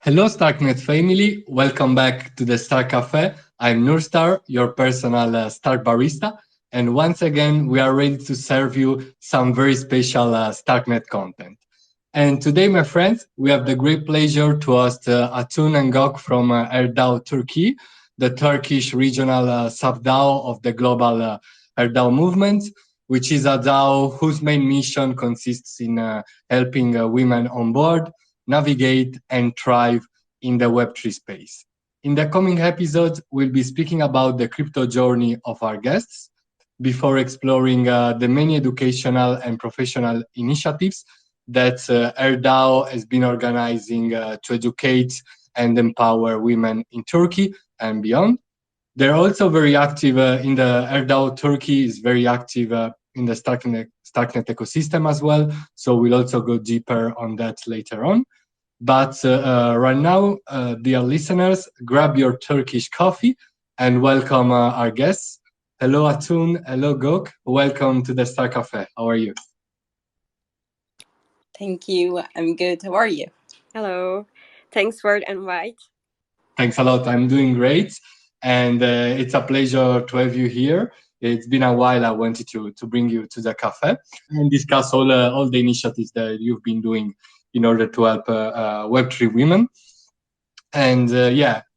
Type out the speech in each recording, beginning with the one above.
Hello, Starknet family. Welcome back to the Star Cafe. I'm Nurstar, your personal Star barista. And once again, we are ready to serve you some very special Starknet content. And today, my friends, we have the great pleasure to host Atun and Gok from H.E.R Turkey, the Turkish regional sub-DAO of the global H.E.R movement, which is a DAO whose main mission consists in helping women on board navigate, and thrive in the Web3 space. In the coming episodes, we'll be speaking about the crypto journey of our guests before exploring the many educational and professional initiatives that H.E.R has been organizing to educate and empower women in Turkey and beyond. They're also very active in the H.E.R Turkey is very active in the Starknet ecosystem as well. So we'll also go deeper on that later on. But right now, dear listeners, grab your Turkish coffee and welcome our guests. Hello, Atun. Hello, Gok. Welcome to the Star Cafe. How are you? Thank you. I'm good. How are you? Hello. Thanks for the invite. Thanks a lot. I'm doing great. And it's a pleasure to have you here. It's been a while. I wanted to bring you to the cafe and discuss all the initiatives that you've been doing in order to help Web3 women. And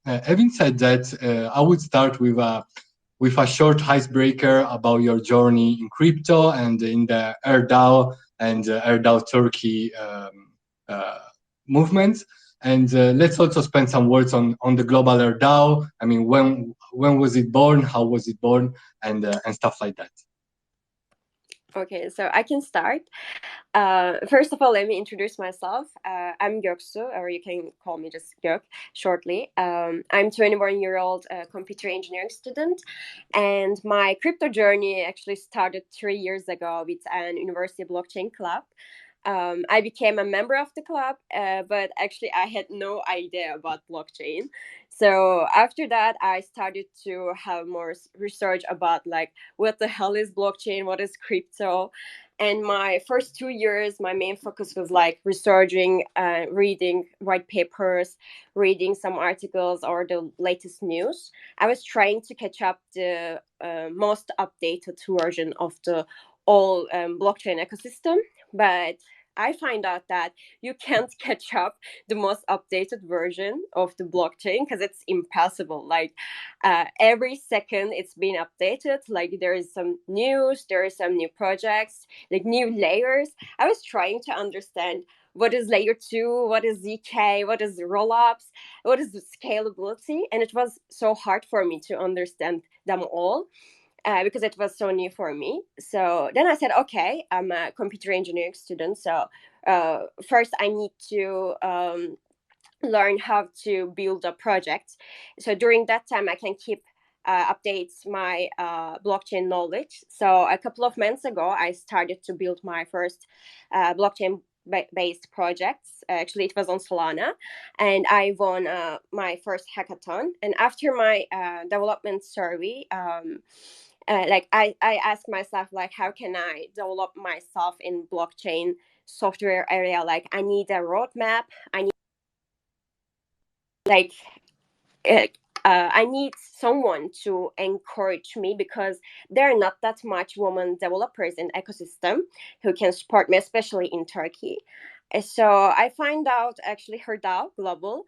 having said that, I would start with a short icebreaker about your journey in crypto and in the H.E.R and H.E.R Turkey movements. And let's also spend some words on the global H.E.R. I mean, when was it born? How was it born? And stuff like that. Okay, so I can start. First of all, let me introduce myself. I'm Göksu, or you can call me just Gök shortly. I'm 21-year-old computer engineering student, and my crypto journey actually started 3 years ago with an university blockchain club. I became a member of the club, but actually I had no idea about blockchain. So after that, I started to have more research about like what the hell is blockchain, what is crypto. And my first 2 years, my main focus was like researching, reading white papers, reading some articles or the latest news. I was trying to catch up the most updated version of the all blockchain ecosystem, but I find out that you can't catch up the most updated version of the blockchain because it's impossible. Like every second it's being updated. Like there is some news, there is some new projects, like new layers. I was trying to understand what is layer 2, what is ZK, what is rollups, what is the scalability, and it was so hard for me to understand them all because it was so new for me. So then I said, okay, I'm a computer engineering student. So first I need to learn how to build a project. So during that time, I can keep updates my blockchain knowledge. So a couple of months ago, I started to build my first blockchain based projects. Actually, it was on Solana, and I won my first hackathon. And after my development survey, like I asked myself, like, how can I develop myself in blockchain software area? Like, I need a roadmap. I need like uh, I need someone to encourage me because there are not that much women developers in ecosystem who can support me, especially in Turkey. So I find out actually H.E.R Global.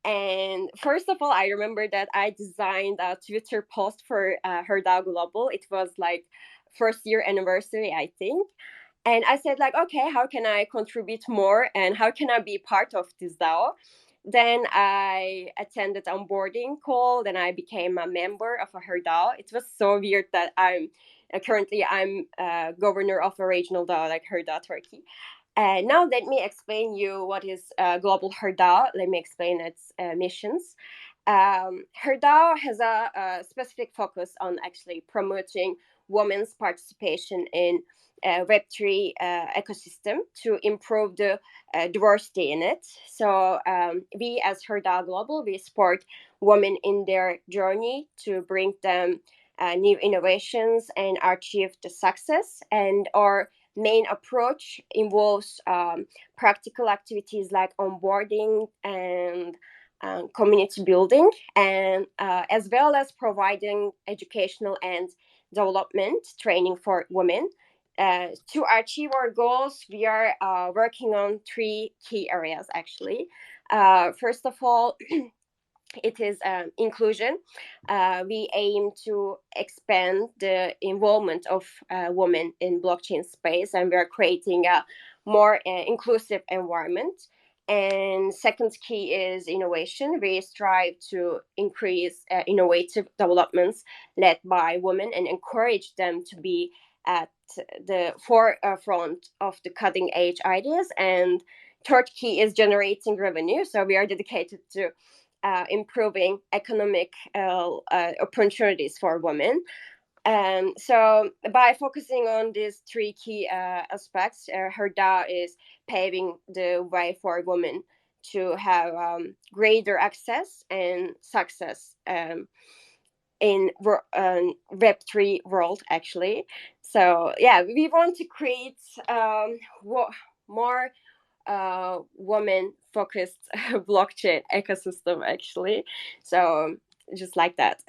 And first of all, I remember that I designed a Twitter post for H.E.R Global. It was like first year anniversary, I think. And I said like, okay, how can I contribute more and how can I be part of this DAO? Then I attended onboarding call. Then I became a member of a H.E.R DAO. It was so weird that I'm governor of a regional DAO like H.E.R DAO Turkey. And now let me explain you what is global H.E.R DAO. Let me explain its missions. H.E.R DAO has a specific focus on actually promoting women's participation in Web3 ecosystem to improve the diversity in it. So we as H.E.R DAO Global, we support women in their journey to bring them new innovations and achieve the success. And our main approach involves practical activities like onboarding and community building, and as well as providing educational and development training for women. To achieve our goals, we are working on three key areas actually. First of all, it is inclusion. We aim to expand the involvement of women in blockchain space, and we are creating a more inclusive environment. And second key is innovation. We strive to increase innovative developments led by women and encourage them to be at the forefront of the cutting edge ideas. And third key is generating revenue. So we are dedicated to improving economic opportunities for women. So by focusing on these three key aspects, H.E.R is paving the way for women to have greater access and success in Web3 world, actually. So yeah, we want to create more woman focused blockchain ecosystem, actually. So just like that.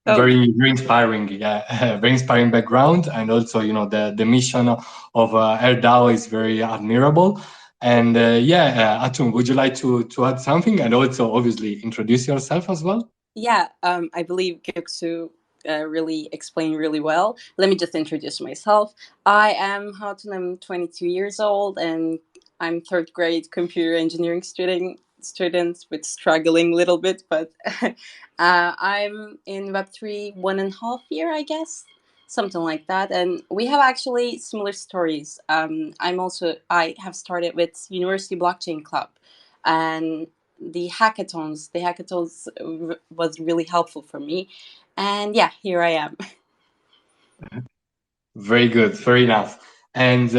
Very inspiring, yeah. Very inspiring background, and also the mission of H.E.R is very admirable. And Atun, would you like to add something, and also obviously introduce yourself as well? Yeah, I believe Göksu really explained really well. Let me just introduce myself. I am Hatun. I'm 22 years old, and I'm third grade computer engineering student with struggling a little bit, but I'm in Web3 1.5 year, I guess, something like that. And we have actually similar stories. I have started with University Blockchain Club, and the hackathons was really helpful for me, and yeah, here I am. Very good, fair enough. And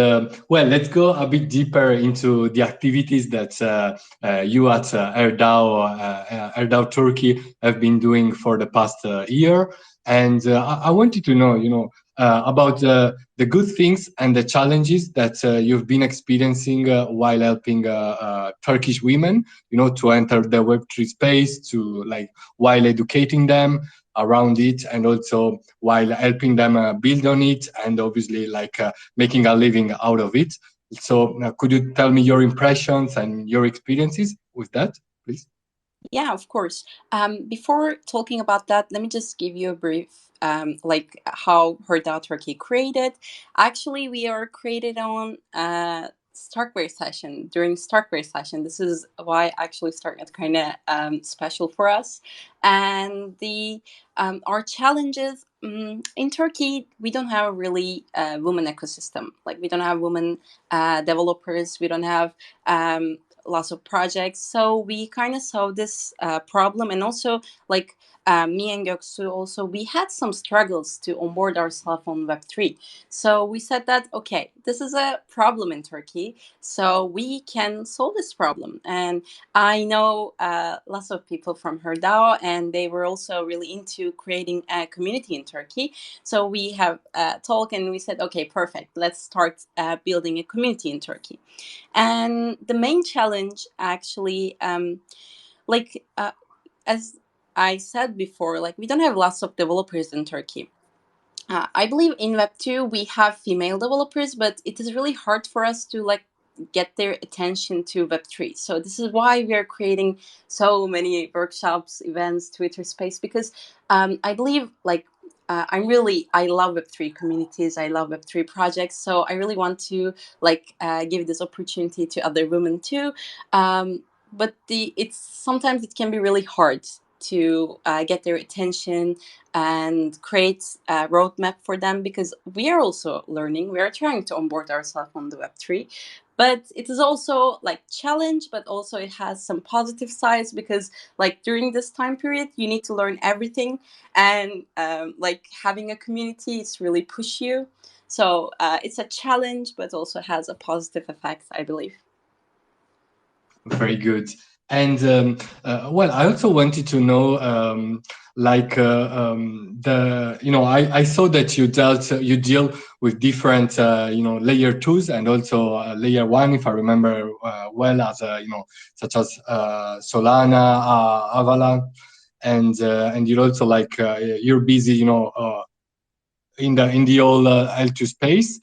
let's go a bit deeper into the activities that you at H.E.R Turkey have been doing for the past year. And I wanted to know, about the good things and the challenges that you've been experiencing while helping Turkish women, to enter the Web3 space, to while educating them around it, and also while helping them build on it, and obviously making a living out of it. So could you tell me your impressions and your experiences with that, please? Yeah, of course. Before talking about that, let me just give you a brief, how H.E.R Turkey created. Actually, we are created on Starknet session, during Starknet session. This is why actually Starknet kind of special for us. And our challenges in Turkey, we don't have a really women ecosystem. Like, we don't have women developers. We don't have lots of projects, so we kind of saw this problem. And also, me and Göksu, also we had some struggles to onboard ourselves on Web3. So we said that, okay, this is a problem in Turkey, so we can solve this problem. And I know lots of people from H.E.R, and they were also really into creating a community in Turkey. So we have talked, and we said, okay, perfect, let's start building a community in Turkey. And the main challenge, actually, as I said before, we don't have lots of developers in Turkey. I believe in Web2 we have female developers, but it is really hard for us to get their attention to Web3. So this is why we are creating so many workshops, events, Twitter space, because I believe I love Web3 communities. I love Web3 projects. So I really want to give this opportunity to other women too. But sometimes it can be really hard to get their attention and create a roadmap for them, because we are also learning. We are trying to onboard ourselves on the Web3. But it is also challenge, but also it has some positive sides, because during this time period you need to learn everything, and having a community, it's really push you. So it's a challenge, but also has a positive effect, I believe. Very good. And well, I also wanted to know, I saw that you deal with different, layer twos and also layer one, if I remember well, as such as Solana, Avalanche, and you're also you're busy, in the whole L2 space.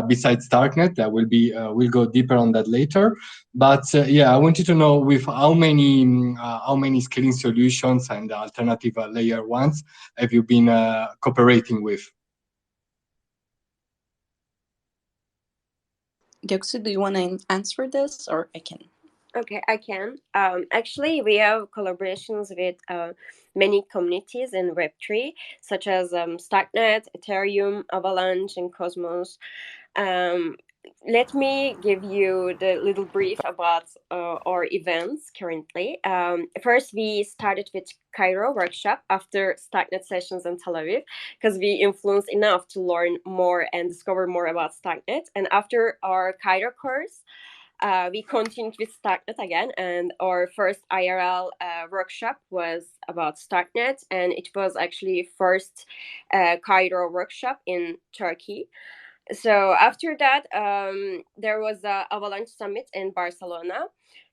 Besides Starknet, that will be we'll go deeper on that later. But yeah, I wanted to know with how many scaling solutions and alternative layer ones have you been cooperating with? Göksu, do you want to answer this, or I can? Okay, I can. Actually, we have collaborations with many communities in Web3, such as Starknet, Ethereum, Avalanche, and Cosmos. Um, Let me give you the little brief about our events currently. First, we started with Cairo workshop after Starknet sessions in Tel Aviv, because we influenced enough to learn more and discover more about Starknet. And after our Cairo course, we continued with Starknet again, and our first IRL workshop was about Starknet, and it was actually first Cairo workshop in Turkey. So after that, there was a Avalanche Summit in Barcelona.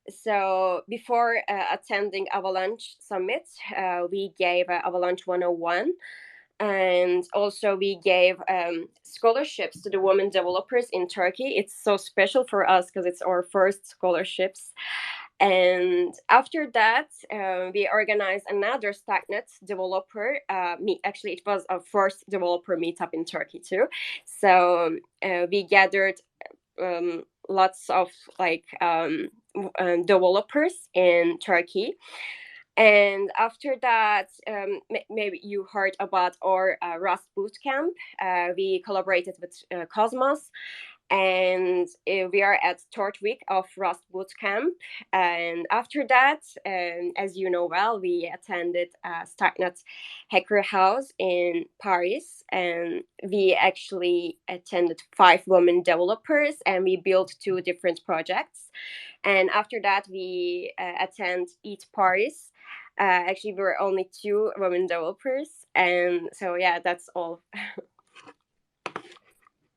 So before attending Avalanche Summit, we gave Avalanche 101, and also we gave scholarships to the women developers in Turkey. It's so special for us because it's our first scholarships. And after that, we organized another Starknet developer meet. Actually, it was our first developer meetup in Turkey too. So we gathered lots of developers in Turkey. And after that, maybe you heard about our Rust Bootcamp. We collaborated with Cosmos, and we are at third week of Rust Bootcamp. And after that, as you know well, we attended Starknet Hacker House in Paris, and we actually attended 5 women developers, and we built 2 different projects. And after that, we attend Eat Paris. Actually, we were only 2 women developers, and so yeah, that's all.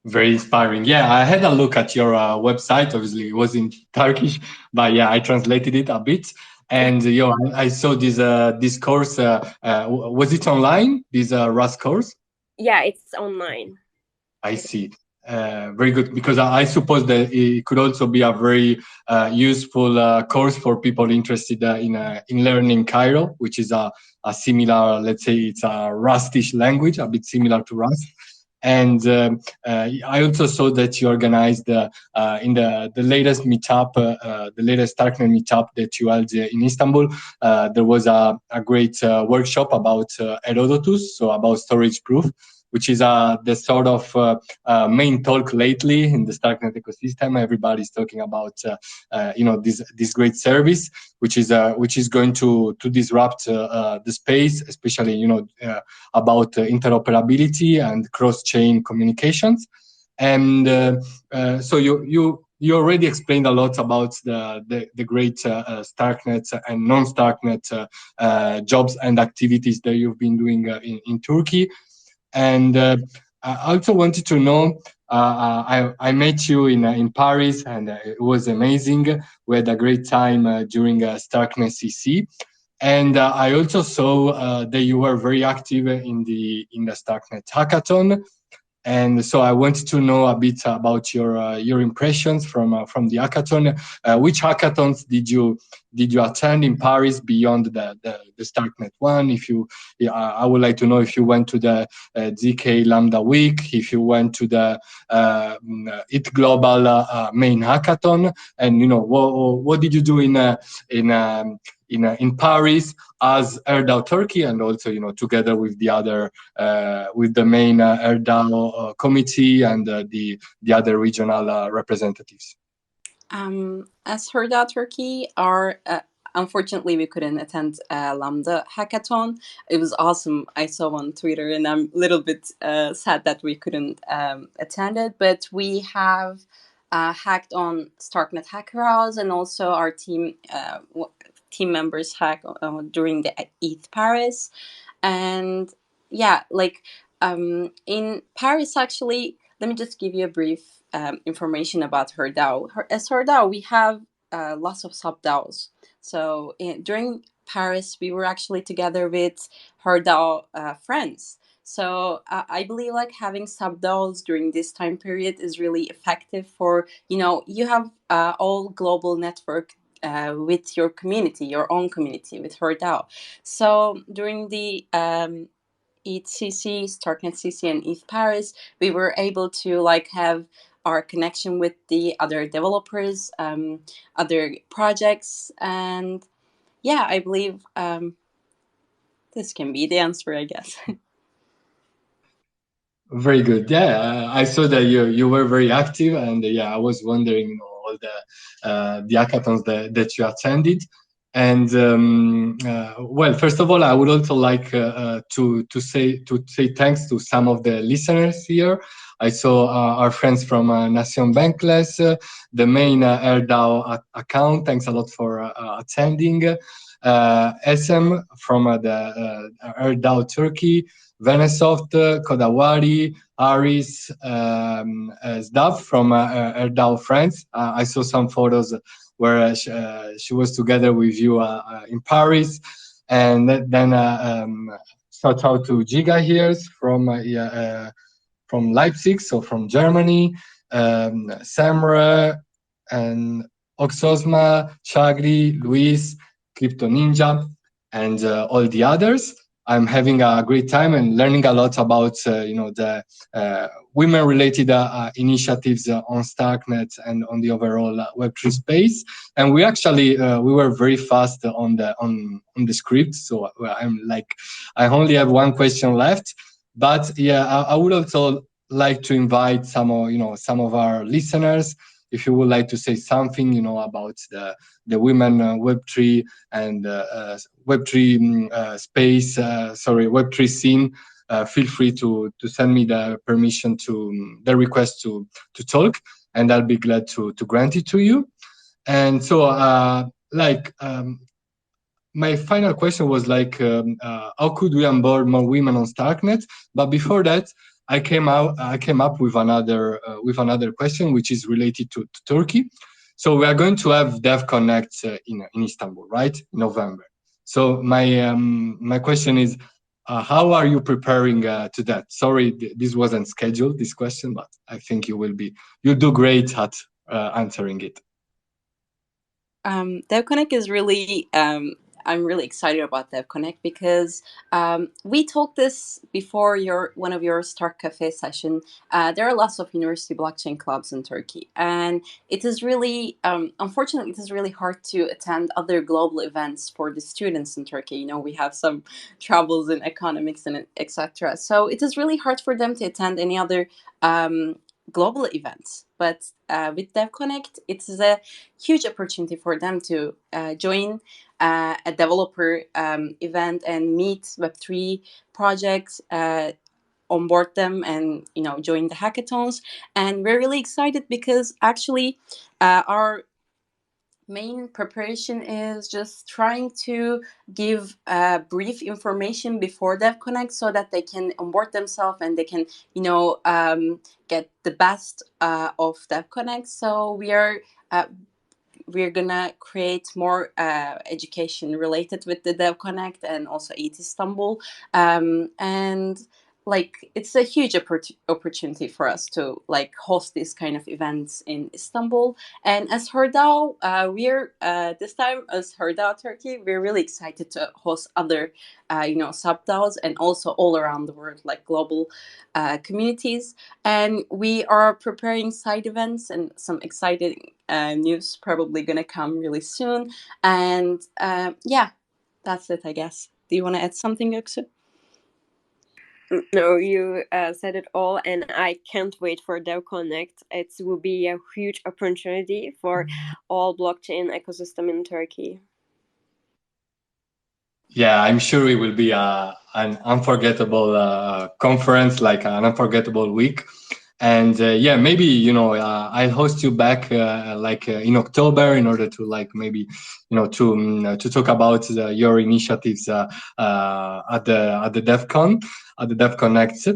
Very inspiring. Yeah, I had a look at your website. Obviously, it was in Turkish, but yeah, I translated it a bit. And I saw this course. Was it online? This Rust course? Yeah, it's online. I see. Very good, because I suppose that it could also be a very useful course for people interested in learning Cairo, which is a similar, let's say, it's a Rustish language, a bit similar to Rust. And I also saw that you organized in the latest meetup, the latest Starknet meetup that you held in Istanbul. There was a great workshop about Herodotus, so about storage proof, which is the sort of main talk lately in the Starknet ecosystem. Everybody's talking about this great service, which is going to disrupt the space, especially about interoperability and cross-chain communications. And so you already explained a lot about the great Starknet and non-Starknet jobs and activities that you've been doing in Turkey. And I also wanted to know, I met you in Paris, and it was amazing. We had a great time during Starknet CC. And I also saw that you were very active in the Starknet hackathon. And so I wanted to know a bit about your impressions from the hackathon. Which hackathons did you attend in Paris beyond the Starknet one? I would like to know if you went to the ZK Lambda Week, if you went to the IT Global main hackathon, and what did you do in Paris as H.E.R DAO Turkey, and also together with the other with the main H.E.R DAO committee and the other regional representatives. As H.E.R DAO Turkey, unfortunately we couldn't attend Lambda hackathon. It was awesome. I saw on Twitter, and I'm a little bit sad that we couldn't attend it. But we have hacked on Starknet Hacker House, and also our team team members hack during the ETH Paris. And yeah, like in Paris, actually, let me just give you a brief information about H.E.R DAO. As H.E.R DAO, we have lots of sub DAOs. So during Paris, we were actually together with H.E.R DAO friends. So I believe like having sub DAOs during this time period is really effective for, you have all global network with your community, your own community with H.E.R DAO. So during the ETH Starknet CC, and ETH Paris, we were able to like have our connection with the other developers, other projects, and yeah, I believe this can be the answer, I guess. Very good. Yeah, I saw that you were very active, and yeah, I was wondering, all the hackathons that you attended. And well, first of all, I would also like to say thanks to some of the listeners here. I saw our friends from Nation Bankless, the main H.E.R DAO account. Thanks a lot for attending. SM from the H.E.R DAO Turkey. Venesoft, Kodawari, Aris, Zdav from H.E.R DAO France. I saw some photos where she was together with you in Paris. And then shout out to Giga here from Leipzig, so from Germany, Samra and Oxosma, Chagri, Luis, Crypto Ninja, and all the others. I'm having a great time and learning a lot about the women-related initiatives on Starknet and on the overall Web3 space. And we actually we were very fast on the script, so I only have one question left. But yeah, I would also like to invite some of our listeners, if you would like to say something, about the women Web3 and Web3 space, Web3 scene. Feel free to send me the permission the request to talk, and I'll be glad to grant it to you. And so, my final question was how could we onboard more women on Starknet? But before that, I came up with another question, which is related to Turkey. So we are going to have Dev Connect in Istanbul, right, in November. So my question is, how are you preparing to that? Sorry, this wasn't scheduled, this question, but I think you'll do great at answering it. Dev Connect is really I'm really excited about Dev Connect because we talked this before one of your Start Cafe session. There are lots of university blockchain clubs in Turkey, and it is really unfortunately it is really hard to attend other global events for the students in Turkey. We have some troubles in economics and etc. So it is really hard for them to attend any other global events. But with Dev Connect, it is a huge opportunity for them to join a developer event and meet Web3 projects, onboard them, and join the hackathons. And we're really excited because actually our main preparation is just trying to give brief information before Dev Connect so that they can onboard themselves and they can get the best of Dev Connect. So we're gonna create more education related with the Dev Connect and also ETH Istanbul, and it's a huge opportunity for us to host these kind of events in Istanbul. And as H.E.R DAO, we're this time as H.E.R DAO Turkey, we're really excited to host other sub DAOs and also all around the world, like global communities. And we are preparing side events and some exciting news probably gonna come really soon. And yeah, that's it, I guess. Do you want to add something, Göksu? No, you said it all, and I can't wait for Dev Connect. It will be a huge opportunity for all blockchain ecosystem in Turkey. Yeah, I'm sure it will be an unforgettable conference, like an unforgettable week. And yeah, maybe I'll host you back in October in order to maybe to talk about your initiatives at the DevCon at the DevCon Next.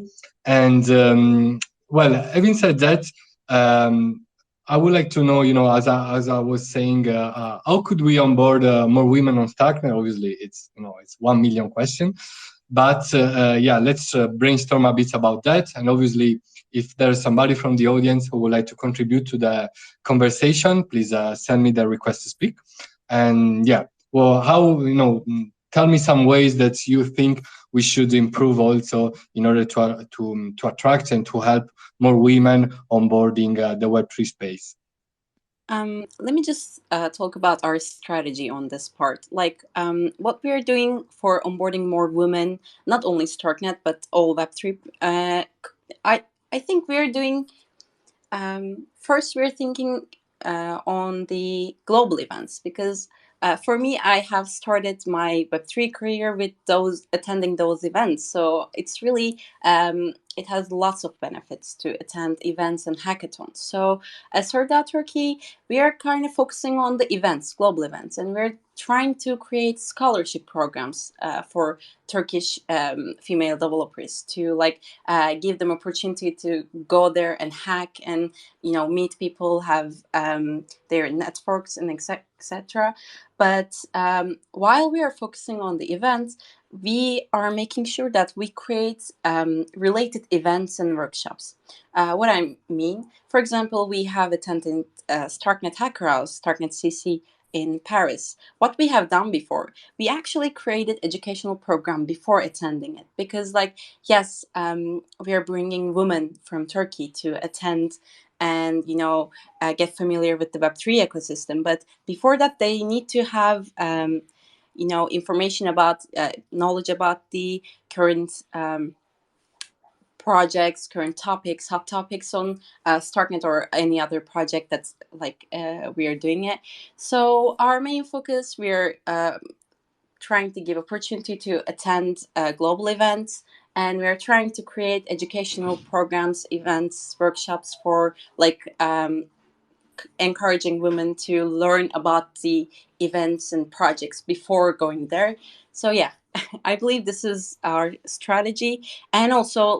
And well, having said that, I would like to know, as I was saying, how could we onboard more women on Starknet? Obviously, it's 1 million question, but yeah, let's brainstorm a bit about that. And obviously, if there's somebody from the audience who would like to contribute to the conversation, please send me the request to speak. And yeah, well, how, tell me some ways that you think we should improve also in order to attract and to help more women onboarding the Web3 space. Let me just talk about our strategy on this part. What we are doing for onboarding more women, not only Starknet but all Web3. I think we are doing. First, we're thinking on the global events because for me, I have started my Web3 career with attending those events. So it's really it has lots of benefits to attend events and hackathons. So as for that Turkey, we are kind of focusing on the events, global events, and we're trying to create scholarship programs for Turkish female developers to give them opportunity to go there and hack and meet people, have their networks and etc. But while we are focusing on the events, we are making sure that we create related events and workshops. What I mean, for example, we have attended Starknet Hacker House, Starknet CC in Paris. What we have done before, we actually created educational program before attending it because yes, we are bringing women from Turkey to attend and get familiar with the Web3 ecosystem, but before that they need to have information about knowledge about the current projects, current topics, hot topics on Starknet or any other project that's we are doing it. So our main focus, we're trying to give opportunity to attend global events, and we're trying to create educational programs, events, workshops for encouraging women to learn about the events and projects before going there. So yeah, I believe this is our strategy. And also,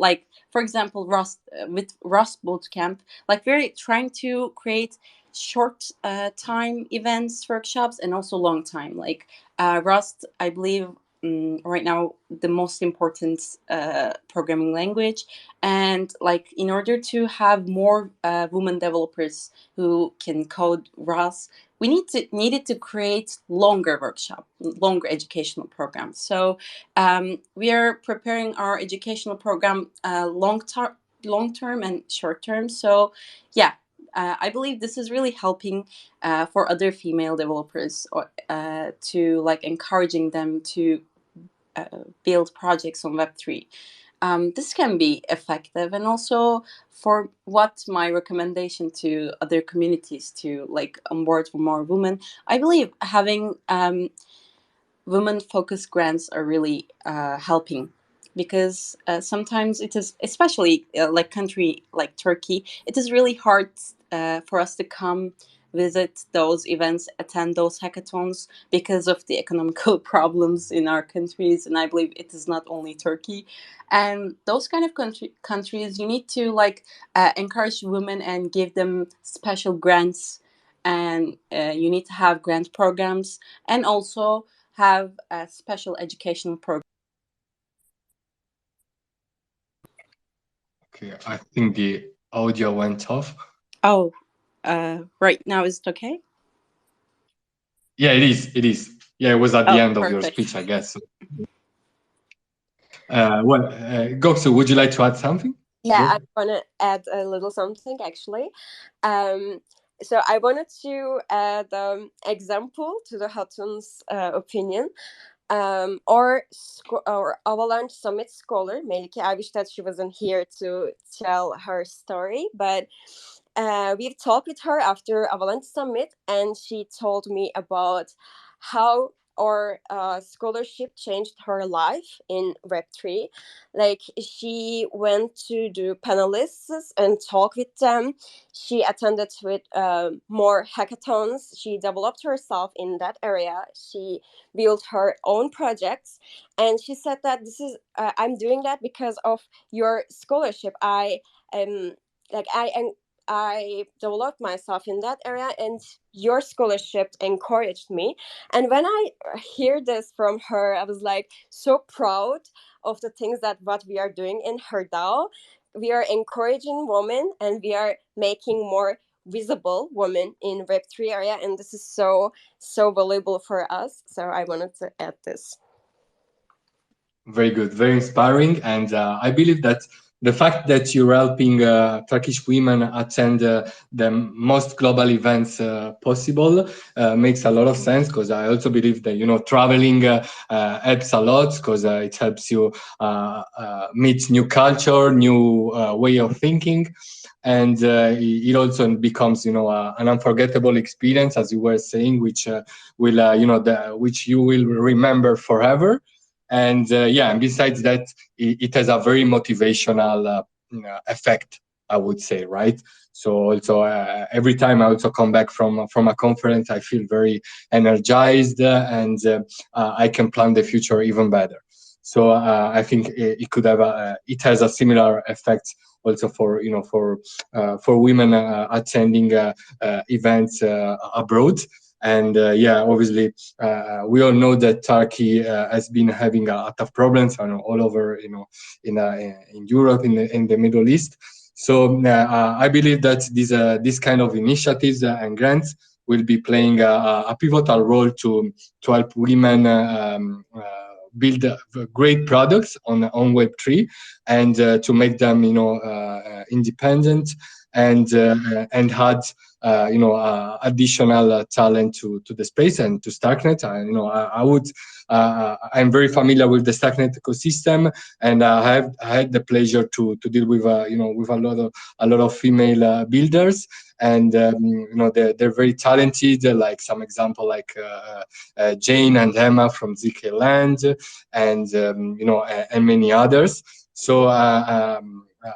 for example, Rust with Rust Bootcamp, we're trying to create short time events, workshops, and also long time. Rust, I believe, right now the most important programming language, and in order to have more women developers who can code Rust, we needed to create longer workshop, longer educational programs. So we are preparing our educational program long term and short term. So yeah, I believe this is really helping for other female developers to encouraging them to build projects on Web3. This can be effective, and also for what my recommendation to other communities to onboard for more women, I believe having women focused grants are really helping, because sometimes it is, especially country like Turkey, it is really hard for us to come visit those events, attend those hackathons because of the economical problems in our countries. And I believe it is not only Turkey. And those kind of countries, you need to encourage women and give them special grants, and you need to have grant programs, and also have a special educational program. Okay, I think the audio went off. Oh, right now is it okay? Yeah, it is. It is. Yeah, it was at the end of your perfect. speech, I guess. Well, Goksu, would you like to add something? Yeah, I want to add a little something actually. So I wanted to add example to the Hatun's opinion. Our Avalanche Summit scholar, Melike, I wish that she wasn't here to tell her story, but we've talked with her after Avalanche Summit, and she told me about how our scholarship changed her life in Web3. Like, she went to do panelists and talk with them. She attended with more hackathons. She developed herself in that area. She built her own projects, and she said that this is I'm doing that because of your scholarship. Like I developed myself in that area, and your scholarship encouraged me. And when I hear this from her, I was like so proud of the things that what we are doing in her DAO. We are encouraging women, and we are making more visible women in Web3 area, and this is so valuable for us. So I wanted to add this. Very good, very inspiring, and I believe that the fact that you're helping Turkish women attend the most global events possible makes a lot of sense, because I also believe that traveling helps a lot, because it helps you meet new culture, new way of thinking, and it also becomes an unforgettable experience, as you were saying, which which you will remember forever. And and besides that, it has a very motivational effect, I would say, right? So also every time I also come back from a conference, I feel very energized, and I can plan the future even better. So I think it has a similar effect also for women attending events abroad. And obviously, we all know that Turkey has been having a lot of problems all over, in Europe, in the Middle East. So I believe that these kind of initiatives and grants will be playing a pivotal role to help women build great products on Web3, and to make them independent, and add additional talent to the space and to Starknet. I'm very familiar with the Starknet ecosystem, and I had the pleasure to deal with with a lot of female builders, and they're very talented. Like some example, like Jane and Emma from ZK Land, and and many others. So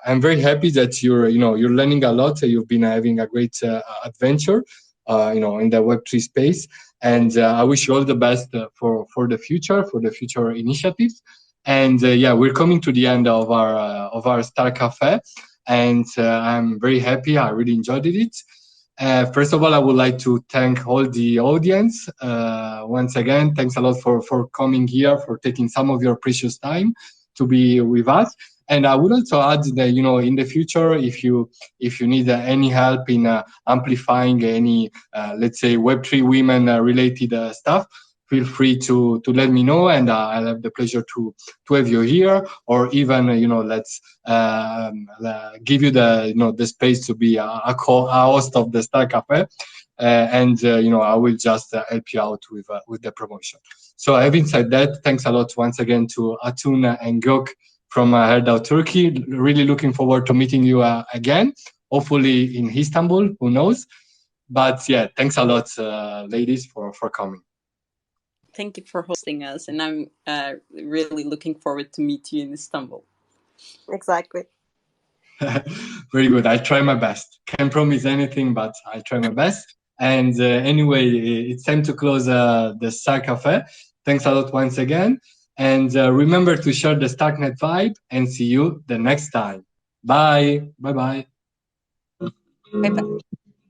I'm very happy that you're learning a lot. You've been having a great adventure, in the Web3 space, and I wish you all the best for the future initiatives. And we're coming to the end of our Star Cafe, and I'm very happy. I really enjoyed it. First of all, I would like to thank all the audience. Once again, thanks a lot for coming here, for taking some of your precious time to be with us. And I would also add that in the future, if you need any help in amplifying any let's say Web3 women related stuff, feel free to let me know, and I'll have the pleasure to have you here, or even let's give you the space to be a host of the Star Cafe, and I will just help you out with the promotion. So having said that, thanks a lot once again to Atun and Gök from H.E.R, Turkey. Really looking forward to meeting you again, hopefully in Istanbul, who knows. But yeah, thanks a lot, ladies, for coming. Thank you for hosting us, and I'm really looking forward to meet you in Istanbul. Exactly. Very good. I try my best. Can't promise anything, but I try my best. And anyway, it's time to close the Star Cafe. Thanks a lot once again. And remember to share the Starknet vibe, and see you the next time. Bye. Bye-bye. Bye-bye.